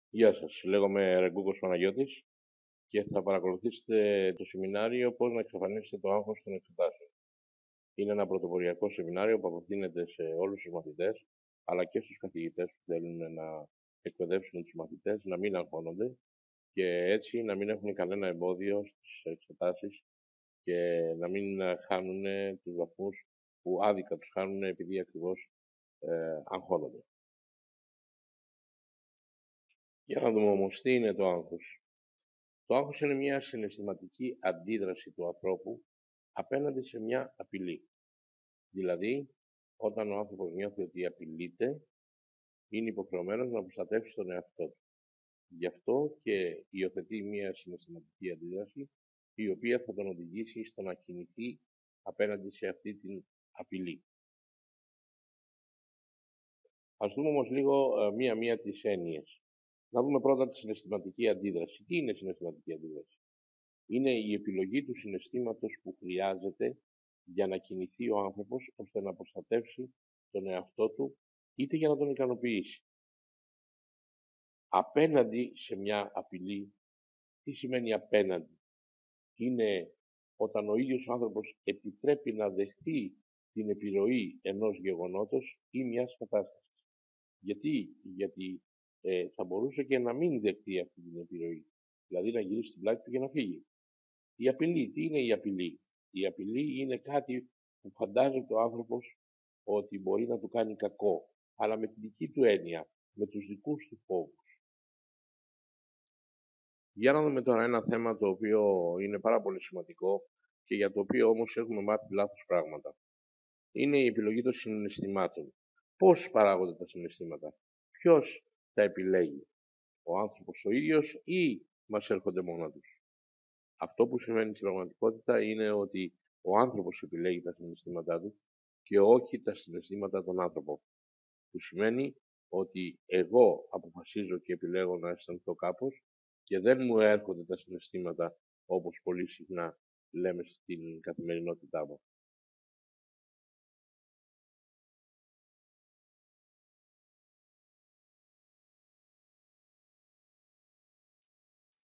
Γεια σας, λέγομαι Ρεγκούκος Παναγιώτης και θα παρακολουθήσετε το σεμινάριο «Πώς να εξαφανίσετε το άγχος των εξετάσεων». Είναι ένα πρωτοποριακό σεμινάριο που απευθύνεται σε όλους τους μαθητές, αλλά και στους καθηγητές που θέλουν να εκπαιδεύσουν τους μαθητές, να μην αγχώνονται και έτσι να μην έχουν κανένα εμπόδιο στις εξετάσεις και να μην χάνουν τους βαθμούς που άδικα τους χάνουν επειδή ακριβώς αγχώνονται. Για να δούμε όμως τι είναι το άγχος. Το άγχος είναι μια συναισθηματική αντίδραση του ανθρώπου απέναντι σε μια απειλή. Δηλαδή, όταν ο άνθρωπος νιώθει ότι απειλείται, είναι υποχρεωμένος να προστατεύσει τον εαυτό του. Γι' αυτό και υιοθετεί μια συναισθηματική αντίδραση, η οποία θα τον οδηγήσει στο να κινηθεί απέναντι σε αυτή την απειλή. Ας δούμε όμως λίγο μία-μία τις έννοιες. Να δούμε πρώτα τη συναισθηματική αντίδραση. Τι είναι συναισθηματική αντίδραση? Είναι η επιλογή του συναισθήματος που χρειάζεται για να κινηθεί ο άνθρωπος ώστε να προστατεύσει τον εαυτό του είτε για να τον ικανοποιήσει. Απέναντι σε μια απειλή, τι σημαίνει απέναντι? Είναι όταν ο ίδιος ο άνθρωπος επιτρέπει να δεχθεί την επιρροή ενός γεγονότος ή μιας κατάστασης. Γιατί θα μπορούσε και να μην δεχθεί αυτή την επιρροή, δηλαδή να γυρίσει την πλάτη του και να φύγει. Η απειλή, τι είναι η απειλή? Η απειλή είναι κάτι που φαντάζεται ο άνθρωπος ότι μπορεί να του κάνει κακό, αλλά με τη δική του έννοια, με τους δικούς του φόβους. Για να δούμε τώρα ένα θέμα το οποίο είναι πάρα πολύ σημαντικό και για το οποίο όμως έχουμε μάθει λάθος πράγματα. Είναι η επιλογή των συναισθημάτων. Πώς παράγονται τα συναισθήματα? Ποιος τα επιλέγει? Ο άνθρωπος ο ίδιος ή μας έρχονται μόνα τους? Αυτό που σημαίνει στην πραγματικότητα είναι ότι ο άνθρωπος επιλέγει τα συναισθήματά του και όχι τα συναισθήματα των άνθρωπων. Που σημαίνει ότι εγώ αποφασίζω και επιλέγω να αισθανθώ κάπως και δεν μου έρχονται τα συναισθήματα όπως πολύ συχνά λέμε στην καθημερινότητά μας.